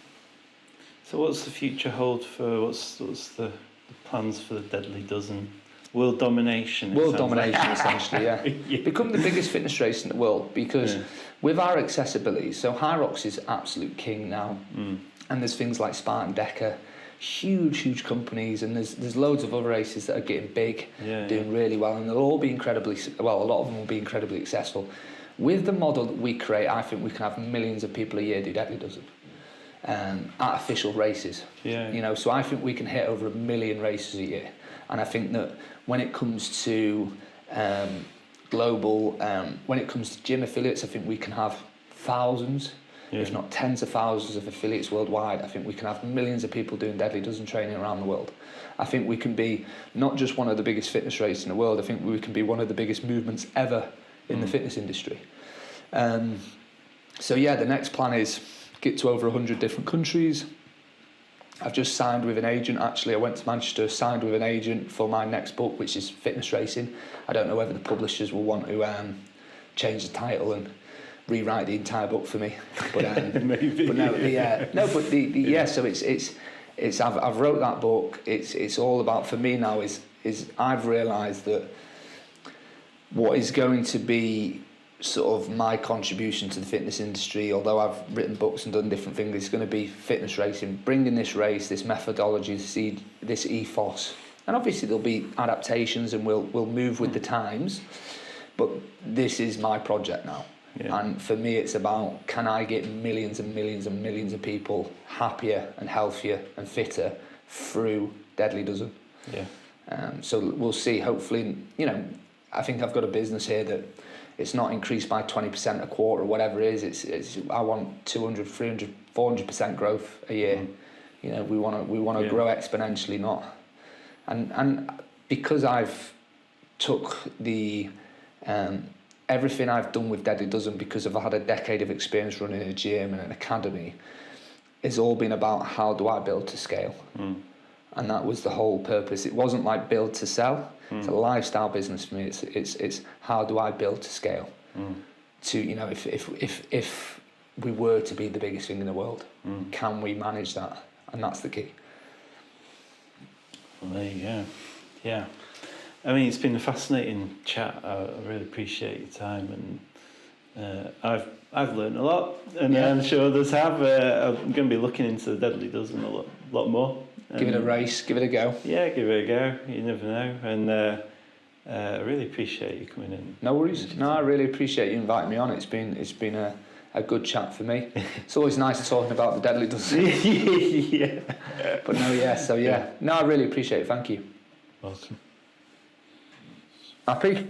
So what's the future hold for, what's the plans for the Deadly Dozen? World domination. World domination, essentially, yeah. Become the biggest fitness race in the world, because with our accessibility, so High Rocks is absolute king now, and there's things like Spartan Decker, huge companies, and there's loads of other races that are getting big, doing really well, and they'll all be a lot of them will be incredibly successful. With the model that we create, I think we can have millions of people a year do Deadly Dozen. Artificial races, you know, so I think we can hit over 1 million races a year. And I think that when it comes to global, when it comes to gym affiliates, I think we can have thousands, if not tens of thousands of affiliates worldwide. I think we can have millions of people doing Deadly Dozen training around the world. I think we can be not just one of the biggest fitness races in the world, I think we can be one of the biggest movements ever in the fitness industry. So yeah, the next plan is get to over 100 different countries. I've just signed with an agent, actually. I went to Manchester, signed with an agent for my next book, which is fitness racing. I don't know whether the publishers will want to change the title and rewrite the entire book for me. But maybe. But no, so it's I've wrote that book. It's all about, for me now, is I've realised that what is going to be sort of my contribution to the fitness industry, although I've written books and done different things, it's going to be fitness racing, bringing this race, this methodology, this ethos. And obviously there'll be adaptations and we'll move with the times, but this is my project now. And for me it's about, can I get millions and millions and millions of people happier and healthier and fitter through Deadly Dozen? So we'll see. Hopefully, I think I've got a business here that it's not increased by 20% a quarter or whatever it is. It's I want 200, 300, 400% growth a year. We want to grow exponentially, not. And because I've took the everything I've done with Deadly Dozen, because I've had a decade of experience running a gym and an academy, it's all been about how do I build to scale. And that was the whole purpose. It wasn't like build to sell. It's a lifestyle business for me. It's how do I build to scale. To if we were to be the biggest thing in the world, can we manage that? And that's the key. Well, there you go. Yeah. I mean, it's been a fascinating chat. I really appreciate your time, and I've learned a lot, and I'm sure others have. I'm going to be looking into the Deadly Dozen a lot more. Give it a race, give it a go. Yeah, give it a go. You never know. And I really appreciate you coming in. No worries. No, I really appreciate you inviting me on. It's been a good chat for me. It's always nice talking about the Deadly Dozen. Yeah. But no, No, I really appreciate it. Thank you. Awesome. Happy?